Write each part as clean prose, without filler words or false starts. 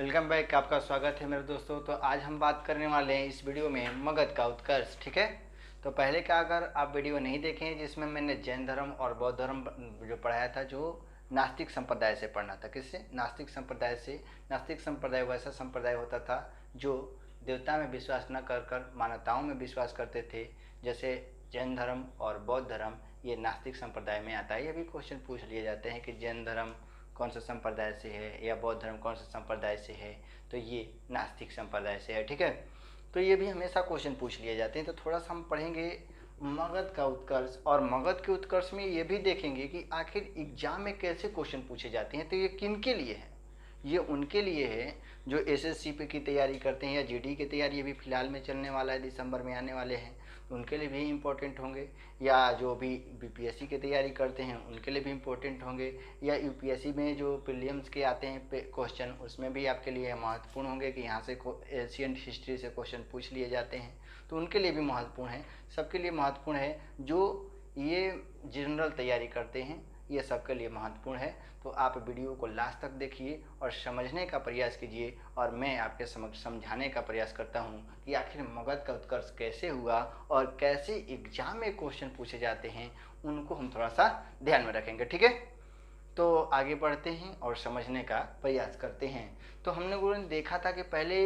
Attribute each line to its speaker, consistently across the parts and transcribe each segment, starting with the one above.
Speaker 1: Welcome back. आपका स्वागत है मेरे दोस्तों। तो आज हम बात करने वाले हैं इस वीडियो में मगध का उत्कर्ष। ठीक है, तो पहले का अगर आप वीडियो नहीं देखे हैं जिसमें मैंने जैन धर्म और बौद्ध धर्म जो पढ़ाया था, जो नास्तिक संप्रदाय से पढ़ना था। किससे? नास्तिक संप्रदाय से। नास्तिक संप्रदाय वैसा संप्रदाय होता था जो देवता में विश्वास न कर कर मान्यताओं में विश्वास करते थे। जैसे जैन धर्म और बौद्ध धर्म ये नास्तिक संप्रदाय में आता है। ये भी क्वेश्चन पूछ लिए जाते हैं कि जैन धर्म कौन सा संप्रदाय से है या बौद्ध धर्म कौन सा संप्रदाय से है, तो ये नास्तिक संप्रदाय से है। ठीक है, तो ये भी हमेशा क्वेश्चन पूछ लिए जाते हैं। तो थोड़ा सा हम पढ़ेंगे मगध का उत्कर्ष, और मगध के उत्कर्ष में ये भी देखेंगे कि आखिर एग्जाम में कैसे क्वेश्चन पूछे जाते हैं। तो ये किन के लिए है? ये उनके लिए है जो एसएससी की तैयारी करते हैं या जीडी की तैयारी, ये भी फिलहाल में चलने वाला है, दिसंबर में आने वाले हैं, तो उनके लिए भी इम्पोर्टेंट होंगे। या जो भी बीपीएससी की तैयारी करते हैं उनके लिए भी इम्पोर्टेंट होंगे। या यूपीएससी में जो प्रीलिम्स के आते हैं क्वेश्चन, उसमें भी आपके लिए महत्वपूर्ण होंगे कि यहाँ से एशियन हिस्ट्री से क्वेश्चन पूछ लिए जाते हैं, तो उनके लिए भी महत्वपूर्ण है। सबके लिए महत्वपूर्ण है। जो ये जनरल तैयारी करते हैं ये सबके लिए महत्वपूर्ण है। तो आप वीडियो को लास्ट तक देखिए और समझने का प्रयास कीजिए, और मैं आपके समक्ष समझाने का प्रयास करता हूँ कि आखिर मगध का उत्कर्ष कैसे हुआ और कैसे एग्जाम में क्वेश्चन पूछे जाते हैं, उनको हम थोड़ा सा ध्यान में रखेंगे। ठीक है, तो आगे बढ़ते हैं और समझने का प्रयास करते हैं। तो हम लोगों ने देखा था कि पहले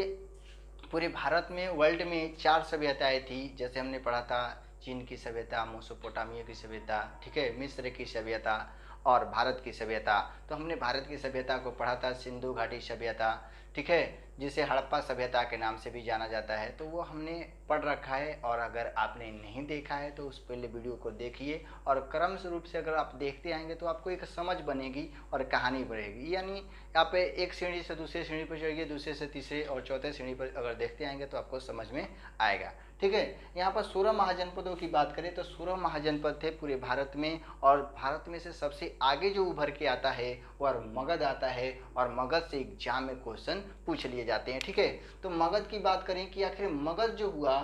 Speaker 1: पूरे भारत में, वर्ल्ड में 4 सभ्यताएँ थी। जैसे हमने पढ़ा था चीन की सभ्यता, मेसोपोटामिया की सभ्यता, ठीक है, मिस्र की सभ्यता और भारत की सभ्यता। तो हमने भारत की सभ्यता को पढ़ा था सिंधु घाटी सभ्यता, ठीक है, जिसे हड़प्पा सभ्यता के नाम से भी जाना जाता है। तो वो हमने पढ़ रखा है, और अगर आपने नहीं देखा है तो उस पहले वीडियो को देखिए, और क्रम स्वरूप से अगर आप देखते आएंगे तो आपको एक समझ बनेगी और कहानी बढ़ेगी। यानी आप एक श्रेणी से दूसरी श्रेणी पर चढ़िए, दूसरे से तीसरे और चौथे श्रेणी पर अगर देखते आएंगे तो आपको समझ में आएगा। ठीक है, यहाँ पर 16 महाजनपदों की बात करें तो 16 महाजनपद थे पूरे भारत में, और भारत में से सबसे आगे जो उभर के आता है वह मगध आता है, और मगध से एग्जाम में क्वेश्चन पूछ लिए जाते हैं। ठीक है, तो मगध की बात करें कि आखिर मगध जो हुआ,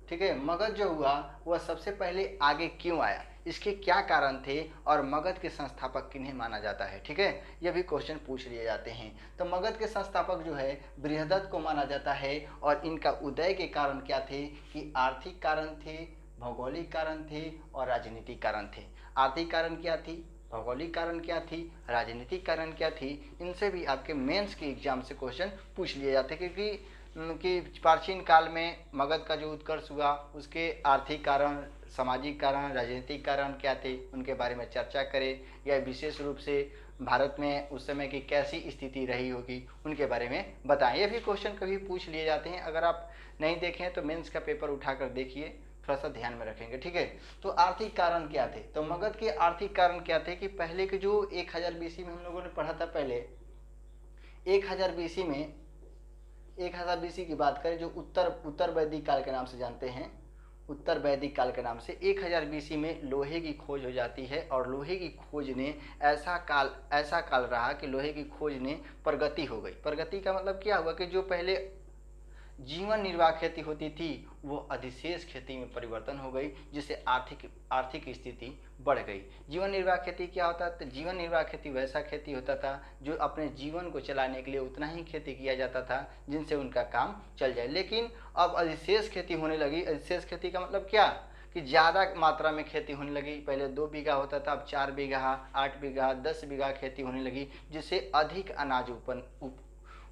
Speaker 1: ठीक है, मगध जो हुआ वह सबसे पहले आगे क्यों आया, इसके क्या कारण थे, और मगध के संस्थापक किन्हें माना जाता है। ठीक है, यह भी क्वेश्चन पूछ लिए जाते हैं। तो मगध के संस्थापक जो है बृहदत्त को माना जाता है, और इनका उदय के कारण क्या थे कि आर्थिक कारण थे, भौगोलिक कारण थे और राजनीतिक कारण थे। आर्थिक कारण क्या थी, भौगोलिक कारण क्या थी, राजनीतिक कारण क्या थी, इनसे भी आपके मेंस के एग्जाम से क्वेश्चन पूछ लिए जाते हैं। क्योंकि प्राचीन काल में मगध का जो उत्कर्ष हुआ उसके आर्थिक कारण, सामाजिक कारण, राजनीतिक कारण क्या थे, उनके बारे में चर्चा करें, या विशेष रूप से भारत में उस समय की कैसी स्थिति रही होगी उनके बारे में बताएं। ये भी क्वेश्चन कभी पूछ लिए जाते हैं। अगर आप नहीं देखें तो मेंस का पेपर उठाकर देखिए, थोड़ा सा ध्यान में रखेंगे। ठीक है, तो आर्थिक कारण क्या थे, तो मगध के आर्थिक कारण क्या थे कि पहले के जो 1000 बीसी में हम लोगों ने पढ़ा था, पहले 1000 बीसी में, 1000 बीसी की बात करें जो उत्तर वैदिक काल के नाम से जानते हैं, उत्तर वैदिक काल के नाम से 1000 बीसी में लोहे की खोज हो जाती है, और लोहे की खोज ने ऐसा काल रहा कि लोहे की खोज ने प्रगति हो गई। प्रगति का मतलब क्या हुआ कि जो पहले जीवन निर्वाह खेती होती थी वो अधिशेष खेती में परिवर्तन हो गई, जिससे आर्थिक स्थिति बढ़ गई। जीवन निर्वाह खेती क्या होता है? तो जीवन निर्वाह खेती वैसा खेती होता था जो अपने जीवन को चलाने के लिए उतना ही खेती किया जाता था जिनसे उनका काम चल जाए। लेकिन अब अधिशेष खेती होने लगी। अधिशेष खेती का मतलब क्या कि ज़्यादा मात्रा में खेती होने लगी। पहले 2 बीघा होता था, अब 4 बीघा, 8 बीघा, 10 बीघा खेती होने लगी, जिससे अधिक अनाज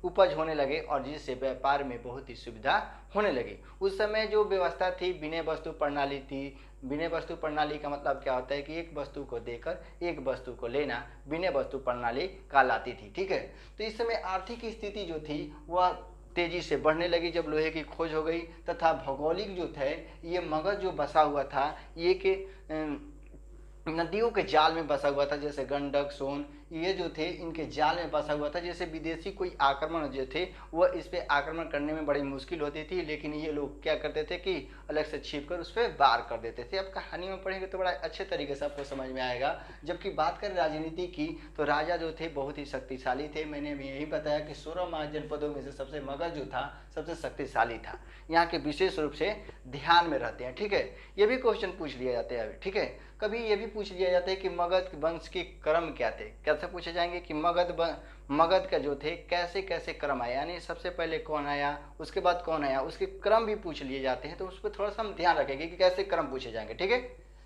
Speaker 1: उपज होने लगे, और जिससे व्यापार में बहुत ही सुविधा होने लगी। उस समय जो व्यवस्था थी विनय वस्तु प्रणाली थी। विनय वस्तु प्रणाली का मतलब क्या होता है कि एक वस्तु को देकर एक वस्तु को लेना विनय वस्तु प्रणाली कहलाती थी। ठीक है, तो इस समय आर्थिक स्थिति जो थी वह तेजी से बढ़ने लगी जब लोहे की खोज हो गई। तथा भौगोलिक जो थे, ये मगध जो बसा हुआ था ये कि नदियों के जाल में बसा हुआ था, जैसे गंडक, सोन, ये जो थे इनके जाल में बसा हुआ था। जैसे विदेशी कोई आक्रमण जो थे वह इस पर आक्रमण करने में बड़ी मुश्किल होती थी, लेकिन ये लोग क्या करते थे कि अलग से छिप कर उस पर वार कर देते थे। अब कहानी में पढ़ेंगे तो बड़ा अच्छे तरीके से आपको समझ में आएगा। जबकि बात करें राजनीति की तो राजा जो थे बहुत ही शक्तिशाली थे। मैंने भी यही बताया कि 16 महाजनपदों में से सबसे मगध जो था सबसे शक्तिशाली था। यहाँ के विशेष रूप से ध्यान में रहते हैं। ठीक है, ये भी क्वेश्चन पूछ लिया जाते हैं अभी। ठीक है, कभी ये भी पूछ लिया जाता है कि मगध वंश के क्रम क्या थे, क्या कैसे पूछे जाएंगे कि मगध का जो थे कैसे कैसे क्रम आया, यानी सबसे पहले कौन आया, उसके बाद कौन आया, उसके क्रम भी पूछ लिए जाते हैं। तो उस पर थोड़ा सा हम ध्यान रखेंगे कि कैसे क्रम पूछे जाएंगे, ठीक है।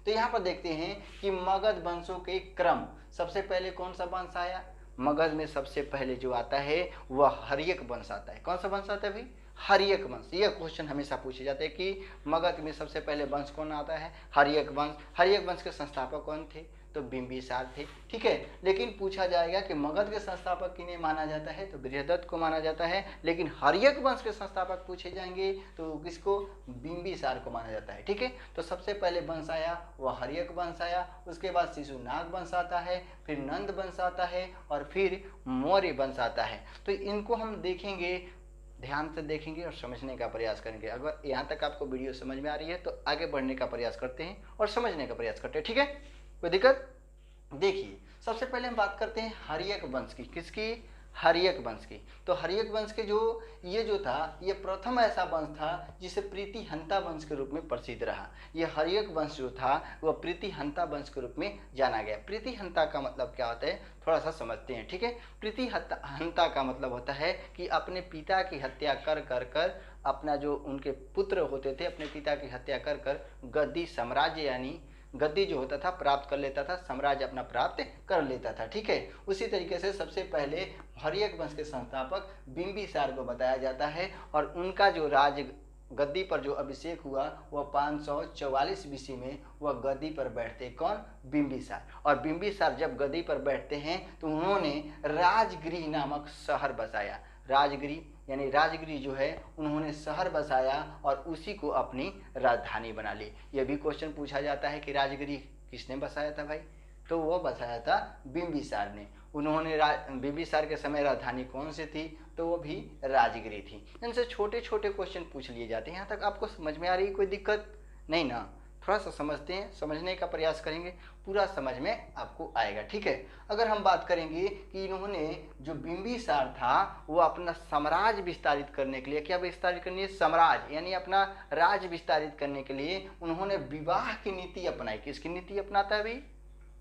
Speaker 1: तो यहाँ पर देखते हैं कि मगध वंशों के क्रम, सबसे पहले कौन सा वंश आया, मगध में सबसे पहले जो आता है वह हर्यक वंश आता है। कौन सा वंश आता है भाई, हर्यक वंश। यह क्वेश्चन हमेशा पूछे जाते हैं कि मगध में सबसे पहले वंश कौन आता है, हर्यक वंश। हर्यक वंश के संस्थापक कौन थे, तो बिंबिसार थे, ठीक है। लेकिन पूछा जाएगा कि मगध के संस्थापक किन्हें माना जाता है, तो बृहदत्त को माना जाता है। लेकिन हर्यक वंश के संस्थापक पूछे जाएंगे तो किसको, बिंबिसार को माना जाता है, ठीक है। तो सबसे पहले वंश आया वह हर्यक वंश आया, उसके बाद शिशुनाग वंश आता है, फिर नंद वंश आता है और फिर मौर्य वंश आता है। तो इनको हम देखेंगे, ध्यान से देखेंगे और समझने का प्रयास करेंगे। अगर यहाँ तक आपको वीडियो समझ में आ रही है तो आगे बढ़ने का प्रयास करते हैं और समझने का प्रयास करते हैं, ठीक है, कोई दिक्कत। देखिए सबसे पहले हम बात करते हैं हर्यक वंश की, किसकी, हर्यक वंश की। तो हर्यक वंश के जो ये था ये प्रथम ऐसा वंश था जिसे प्रीतिहंता वंश के रूप में प्रसिद्ध रहा। ये हर्यक वंश जो था वह प्रीतिहंता वंश के रूप में जाना गया। प्रीतिहंता का मतलब क्या होता है, थोड़ा सा समझते हैं, ठीक है। प्रीतिहंता का मतलब होता है कि अपने पिता की हत्या कर कर कर, अपना जो उनके पुत्र होते थे अपने पिता की हत्या कर कर गद्दी साम्राज्य यानी गद्दी जो होता था प्राप्त कर लेता था, साम्राज्य अपना प्राप्त कर लेता था, ठीक है। उसी तरीके से सबसे पहले हर्यक वंश के संस्थापक बिंबिसार को बताया जाता है और उनका जो राज गद्दी पर जो अभिषेक हुआ वह 544 BC में वह गद्दी पर बैठते, कौन, बिंबिसार। और बिंबिसार जब गद्दी पर बैठते हैं तो उन्होंने राजगृह नामक शहर बसाया। राजगृह यानी राजगृह जो है उन्होंने शहर बसाया और उसी को अपनी राजधानी बना ली। यह भी क्वेश्चन पूछा जाता है कि राजगृह किसने बसाया था भाई, तो वो बसाया था बिंबिसार ने। उन्होंने बिंबिसार के समय राजधानी कौन सी थी, तो वो भी राजगृह थी। इनसे छोटे छोटे क्वेश्चन पूछ लिए जाते हैं। यहाँ तक आपको समझ में आ रही है, कोई दिक्कत नहीं ना। थोड़ा सा समझते हैं, समझने का प्रयास करेंगे, पूरा समझ में आपको आएगा, ठीक है। अगर हम बात करेंगे कि इन्होंने जो बिंबिसार था वो अपना साम्राज्य विस्तारित करने के लिए, क्या विस्तारित करनी है, साम्राज्य यानी अपना राज विस्तारित करने के लिए उन्होंने विवाह की नीति अपनाई। किसकी नीति अपनाता है भाई,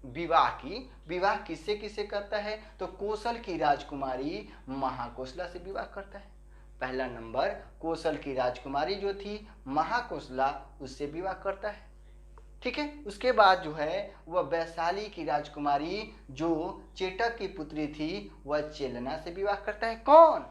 Speaker 1: विवाह की। विवाह किससे किससे करता है, तो कौशल की राजकुमारी महाकोशला से विवाह करता है। पहला नंबर कौशल की राजकुमारी जो थी महाकोशला, उससे विवाह करता है, ठीक है। उसके बाद जो है वह वैशाली की राजकुमारी जो चेटक की पुत्री थी वह चेलना से विवाह करता है। कौन,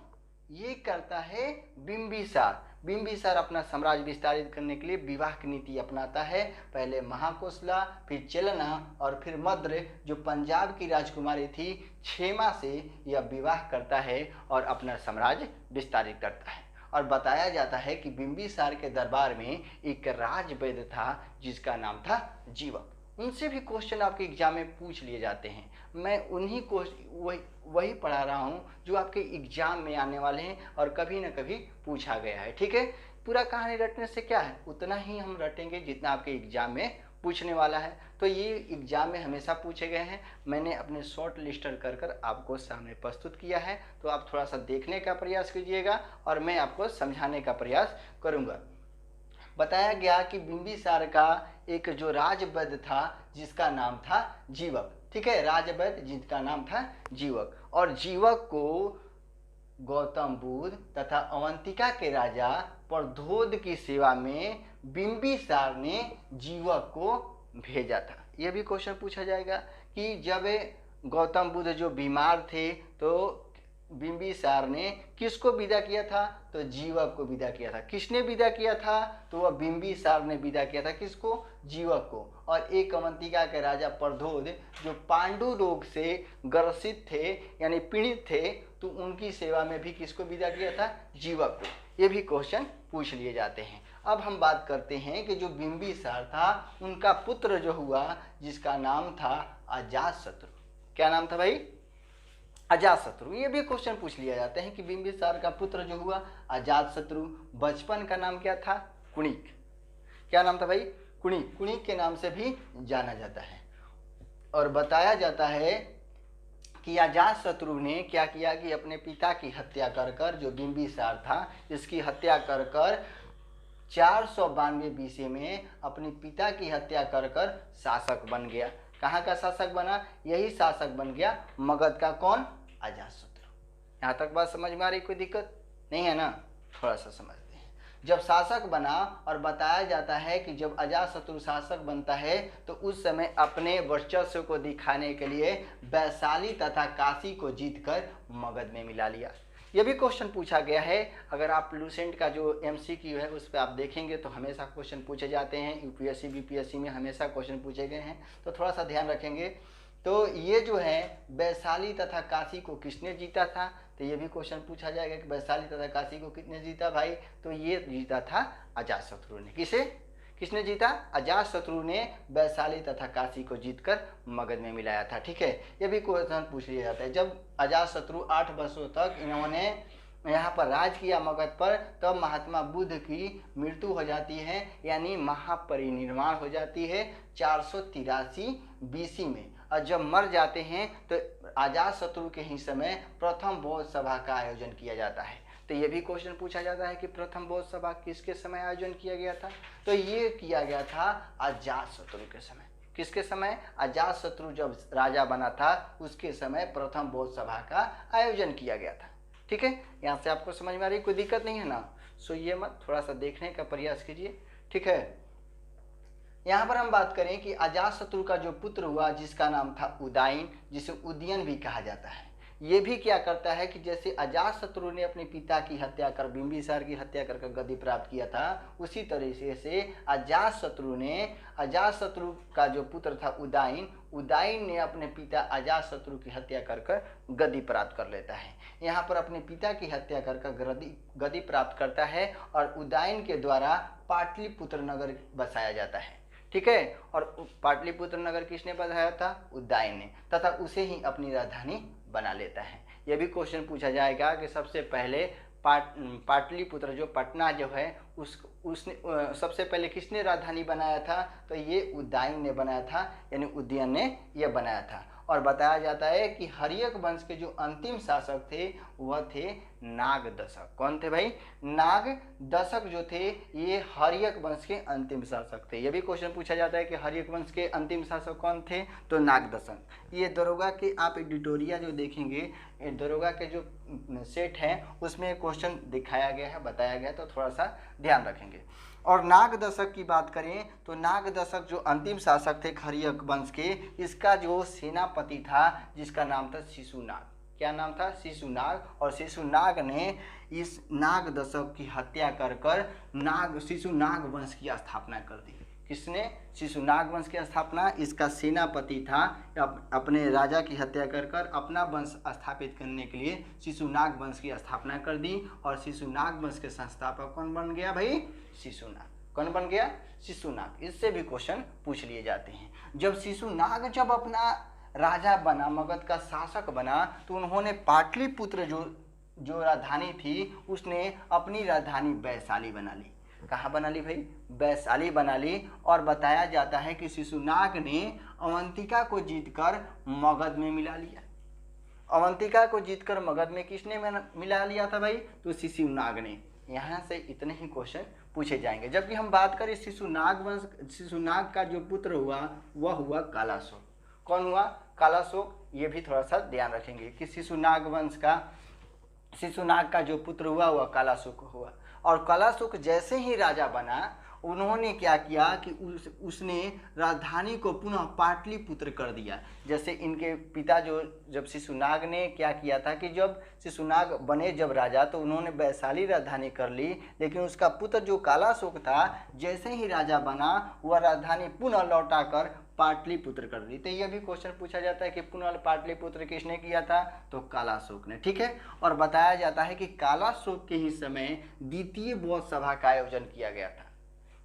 Speaker 1: ये करता है बिंबिसार। बिंबिसार अपना साम्राज्य विस्तारित करने के लिए विवाह की नीति अपनाता है। पहले महाकोशला, फिर चेलना और फिर मद्र जो पंजाब की राजकुमारी थी क्षेमा से यह विवाह करता है और अपना साम्राज्य विस्तारित करता है। और बताया जाता है कि बिंबिसार के दरबार में एक राजवैद्य था जिसका नाम था जीवक। उनसे भी क्वेश्चन आपके एग्जाम में पूछ लिए जाते हैं। मैं उन्हीं को वही पढ़ा रहा हूँ जो आपके एग्जाम में आने वाले हैं और कभी ना कभी पूछा गया है, ठीक है। पूरा कहानी रटने से क्या है, उतना ही हम रटेंगे जितना आपके एग्जाम में पूछने वाला है। तो ये एग्जाम में हमेशा पूछे गए हैं, मैंने अपने शॉर्ट लिस्टर कर कर आपको सामने प्रस्तुत किया है। तो आप थोड़ा सा देखने का प्रयास कीजिएगा और मैं आपको समझाने का प्रयास करूँगा। बताया गया कि बिंबिसार का एक जो राजवैद्य था जिसका नाम था जीवक, ठीक है, राजवैद्य जिसका नाम था जीवक। और जीवक को गौतम बुद्ध तथा अवंतिका के राजा प्रद्योत की सेवा में बिंबिसार ने जीवक को भेजा था। यह भी क्वेश्चन पूछा जाएगा कि जब गौतम बुद्ध जो बीमार थे तो बिंबिसार ने किसको विदा किया था, तो जीवक को विदा किया था। किसने विदा किया था, तो वह बिंबिसार ने विदा किया था, किसको, जीवक को। और एक अवंतिका के राजा प्रद्योत जो पांडु रोग से ग्रसित थे यानी पीड़ित थे, तो उनकी सेवा में भी किसको विदा किया था, जीवक को। ये भी क्वेश्चन पूछ लिए जाते हैं। अब हम बात करते हैं कि जो बिंबिसार था उनका पुत्र जो हुआ जिसका नाम था अजातशत्रु। क्या नाम था भाई, अजातशत्रु। ये भी क्वेश्चन पूछ लिया जाते हैं कि बिंबिसार का पुत्र जो हुआ अजातशत्रु, बचपन का नाम क्या था, कुणिक। क्या नाम था भाई, कुणिक। कुणिक के नाम से भी जाना जाता है। और बताया जाता है कि अजातशत्रु ने क्या किया कि अपने पिता की हत्या कर कर, जो बिंबिसार था इसकी हत्या कर कर 492 BC में अपने पिता की हत्या कर कर शासक बन गया। कहाँ का शासक बना? यही शासक बन गया मगध का। कौन? अजातशत्रु। यहाँ तक बात समझ में आ रही? कोई दिक्कत नहीं है ना? थोड़ा सा समझते हैं। जब शासक बना और बताया जाता है कि जब अजातशत्रु शासक बनता है तो उस समय अपने वर्चस्व को दिखाने के लिए वैशाली तथा काशी को जीतकर मगध में मिला लिया। यह भी क्वेश्चन पूछा गया है। अगर आप लूसेंट का जो MCQ है उस पर आप देखेंगे तो हमेशा क्वेश्चन पूछे जाते हैं। UPSC BPSC में हमेशा क्वेश्चन पूछे गए हैं, तो थोड़ा सा ध्यान रखेंगे। तो ये जो है वैशाली तथा काशी को किसने जीता था? तो ये भी क्वेश्चन पूछा जाएगा कि वैशाली तथा काशी को किसने जीता भाई? तो ये जीता था अजातशत्रु ने। किसने जीता? अजातशत्रु ने वैशाली तथा काशी को जीतकर मगध में मिलाया था। ठीक है, ये भी क्वेश्चन पूछ लिया जाता है। जब अजातशत्रु 8 वर्षों तक इन्होंने यहाँ पर राज किया मगध पर, तब महात्मा बुद्ध की मृत्यु हो जाती है, यानी महापरिनिर्वाण हो जाती है 483 BC में। और जब मर जाते हैं तो अजातशत्रु के ही समय प्रथम बौद्ध सभा का आयोजन किया जाता है। तो ये भी क्वेश्चन पूछा जाता है कि प्रथम बौद्ध सभा किसके समय आयोजन किया गया था? तो ये किया गया था अजातशत्रु के समय। किसके समय? अजातशत्रु जब राजा बना था उसके समय प्रथम बौद्ध सभा का आयोजन किया गया था। ठीक है, यहाँ से आपको समझ में आ रही? कोई दिक्कत नहीं है ना? सोइए मत, थोड़ा सा देखने का प्रयास कीजिए। ठीक है, यहाँ पर हम बात करें कि अजातशत्रु का जो पुत्र हुआ जिसका नाम था उदयन, जिसे उदयन भी कहा जाता है, ये भी क्या करता है कि जैसे अजातशत्रु ने अपने पिता की हत्या कर, बिंबिसार की हत्या कर गद्दी प्राप्त किया था, उसी तरीके से अजातशत्रु का जो पुत्र था उदयन ने अपने पिता अजातशत्रु की हत्या कर गद्दी प्राप्त कर लेता है। यहाँ पर अपने पिता की हत्या कर गद्दी प्राप्त करता है और उदयन के द्वारा पाटलिपुत्र नगर बसाया जाता है। ठीक है, और पाटलिपुत्र नगर किसने बसाया था? उदयन ने, तथा उसे ही अपनी राजधानी बना लेता है। यह भी क्वेश्चन पूछा जाएगा कि सबसे पहले पाटलिपुत्र जो पटना जो है उसने सबसे पहले किसने राजधानी बनाया था? तो ये उदयन ने बनाया था, यानी उदयन ने यह बनाया था। और बताया जाता है कि हर्यक वंश के जो अंतिम शासक थे वह थे नागदशक। कौन थे भाई? नागदशक जो थे ये हर्यक वंश के अंतिम शासक थे। यह भी क्वेश्चन पूछा जाता है कि हर्यक वंश के अंतिम शासक कौन थे? तो नागदशक। ये दरोगा के आप एडिटोरिया जो देखेंगे, दरोगा के जो सेट है उसमें क्वेश्चन दिखाया गया है, बताया गया है, तो थोड़ा सा ध्यान रखेंगे। और नागदशक की बात करें तो नागदशक जो अंतिम शासक थे हर्यक वंश के, इसका जो सेनापति था जिसका नाम था शिशुनाग। क्या नाम था? शिशुनाग। और शिशुनाग ने इस नागदशक की हत्या कर शिशुनाग वंश की स्थापना कर दी। किसने? शिशुनाग वंश की स्थापना। इसका सेनापति था, अपने राजा की हत्या कर अपना वंश स्थापित करने के लिए शिशुनाग वंश की स्थापना कर दी। और शिशुनाग वंश के संस्थापक कौन बन गया भाई? शिशुनाग। कौन बन गया? शिशुनाग। इससे भी क्वेश्चन पूछ लिए जाते हैं। जब शिशुनाग जब अपना राजा बना, मगध का शासक बना, तो उन्होंने पाटलिपुत्र जो राजधानी थी उसने अपनी राजधानी वैशाली बना ली। कहाँ बना ली भाई? वैशाली बना ली। और बताया जाता है कि शिशुनाग ने अवंतिका को जीतकर मगध में मिला लिया। अवंतिका को जीतकर मगध में किसने मिला लिया था भाई? तो शिशुनाग ने। यहाँ से इतने ही क्वेश्चन पूछे जाएंगे। जबकि हम बात करें शिशुनाग का जो पुत्र हुआ वह हुआ कालाशोक। कौन हुआ? कालाशोक। ये भी थोड़ा सा ध्यान रखेंगे कि शिशुनाग का जो पुत्र हुआ वह कालाशोक हुआ। और कालाशोक जैसे ही राजा बना, उन्होंने क्या किया कि उसने राजधानी को पुनः पाटलिपुत्र कर दिया। जैसे इनके पिता जब शिशुनाग ने क्या किया था कि जब शिशुनाग बने जब राजा, तो उन्होंने वैशाली राजधानी कर ली, लेकिन उसका पुत्र जो कालाशोक था जैसे ही राजा बना वह राजधानी पुनः लौटाकर पाटलिपुत्र कर दी। तो यह भी क्वेश्चन पूछा जाता है कि पुनः पाटलिपुत्र किसने किया था? तो कालाशोक ने। ठीक है, और बताया जाता है कि कालाशोक के ही समय द्वितीय बौद्ध सभा का आयोजन किया गया था।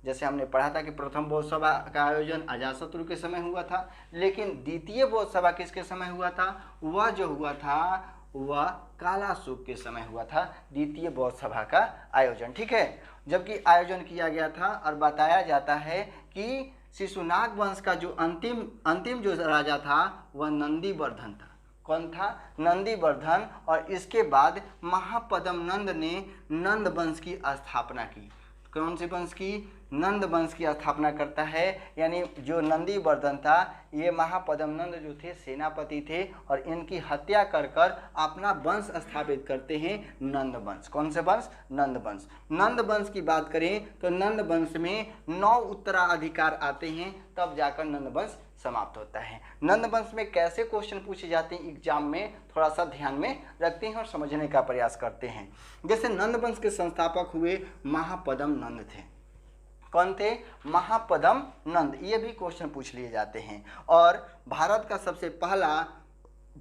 Speaker 1: जैसे हमने पढ़ा था कि प्रथम बौद्ध सभा का आयोजन अजातशत्रु के समय हुआ था, लेकिन द्वितीय बौद्ध सभा किसके समय हुआ था? वह जो हुआ था वह कालाशोक के समय हुआ था, द्वितीय बौद्ध सभा का आयोजन। ठीक है, जबकि आयोजन किया गया था। और बताया जाता है कि शिशुनाग वंश का जो अंतिम जो राजा था वह नंदीवर्धन था। कौन था? नंदीवर्धन। और इसके बाद महापद्म नंद ने नंद वंश की स्थापना की। कौन से वंश की? नंद वंश की स्थापना करता है। यानी जो नंदी वर्धन था, ये महापद्म नंद जो थे सेनापति थे और इनकी हत्या कर कर अपना वंश स्थापित करते हैं नंद वंश। कौन से वंश? नंद वंश। नंद वंश की बात करें तो नंद वंश में 9 उत्तराधिकार आते हैं, तब जाकर नंद वंश समाप्त होता है। नंद वंश में कैसे क्वेश्चन पूछे जाते हैं एग्जाम में, थोड़ा सा ध्यान में रखते हैं और समझने का प्रयास करते हैं। जैसे नंद वंश के संस्थापक हुए महापद्म नंद थे। कौन थे? महापद्म नंद। ये भी क्वेश्चन पूछ लिए जाते हैं। और भारत का सबसे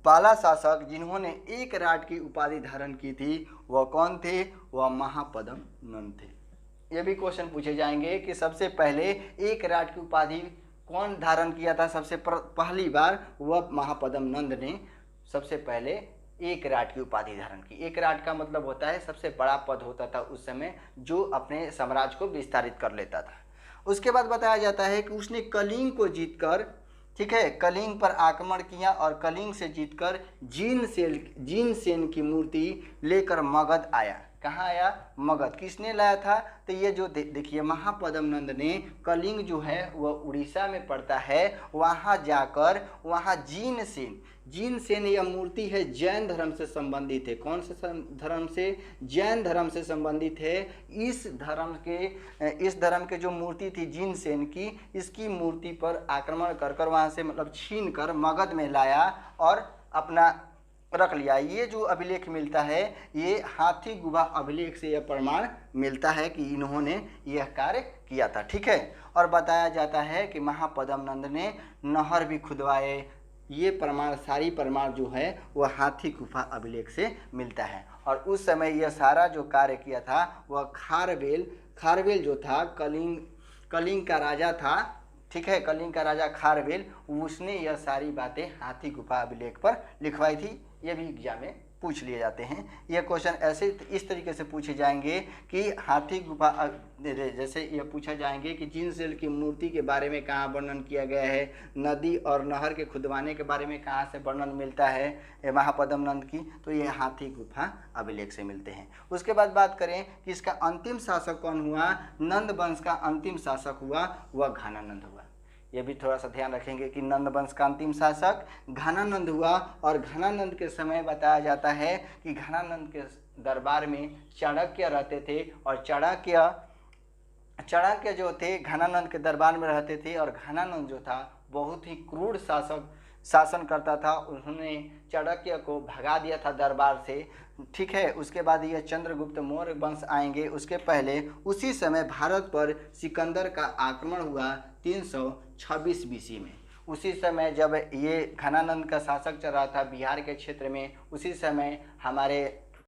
Speaker 1: पहला शासक जिन्होंने एक राट की उपाधि धारण की थी वह कौन थे? वह महापद्म नंद थे। ये भी क्वेश्चन पूछे जाएंगे कि सबसे पहले एक राट की उपाधि कौन धारण किया था सबसे पहली बार? वह महापद्म नंद ने सबसे पहले एक राट की उपाधि धारण की। एक राट का मतलब होता है सबसे बड़ा पद होता था उस समय, जो अपने साम्राज्य को विस्तारित कर लेता था। उसके बाद बताया जाता है कि उसने कलिंग को जीतकर, ठीक है, कलिंग पर आक्रमण किया और कलिंग से जीतकर जिनसेन की मूर्ति लेकर मगध आया। कहाँ आया? मगध। किसने लाया था? तो ये जो देखिए महापद्म नंद ने कलिंग जो है वह उड़ीसा में पड़ता है, वहाँ जाकर वहाँ जिनसेन यह मूर्ति है जैन धर्म से संबंधित है। कौन से धर्म से? जैन धर्म से संबंधित है। इस धर्म के जो मूर्ति थी जिनसेन की, इसकी मूर्ति पर आक्रमण कर वहाँ से मतलब छीन कर मगध में लाया और अपना रख लिया। ये जो अभिलेख मिलता है, ये हाथी गुफा अभिलेख से यह प्रमाण मिलता है कि इन्होंने यह कार्य किया था। ठीक है। और बताया जाता है कि महापद्म नंद ने नहर भी खुदवाए। ये प्रमाण, सारी प्रमाण जो है वह हाथी गुफा अभिलेख से मिलता है। और उस समय यह सारा जो कार्य किया था वह खारवेल जो था कलिंग का राजा था, ठीक है, कलिंग का राजा खारवेल, उसने यह सारी बातें हाथी गुफा अभिलेख पर लिखवाई थी। ये भी एग्जाम में पूछ लिए जाते हैं। ये क्वेश्चन ऐसे इस तरीके से पूछे जाएंगे कि हाथी गुफा, जैसे ये पूछा जाएंगे कि जिनसेन की मूर्ति के बारे में कहाँ वर्णन किया गया है, नदी और नहर के खुदवाने के बारे में कहाँ से वर्णन मिलता है महापद्म नंद की, तो ये हाथी गुफा अभिलेख से मिलते हैं। उसके बाद बात करें कि इसका अंतिम शासक कौन हुआ? नंद वंश का अंतिम शासक हुआ वह घनानंद हुआ। ये भी थोड़ा सा ध्यान रखेंगे कि नंद वंश का अंतिम शासक घनानंद हुआ। और घनानंद के समय बताया जाता है कि घनानंद के दरबार में चाणक्य रहते थे और चाणक्य जो थे घनानंद के दरबार में रहते थे। और घनानंद जो था बहुत ही क्रूर शासन करता था। उन्होंने चाणक्य को भगा दिया था दरबार से, ठीक है। उसके बाद यह चंद्रगुप्त मौर्य वंश आएंगे। उसके पहले उसी समय भारत पर सिकंदर का आक्रमण हुआ 326 BC में। उसी समय जब ये घनानंद का शासक चल रहा था बिहार के क्षेत्र में, उसी समय हमारे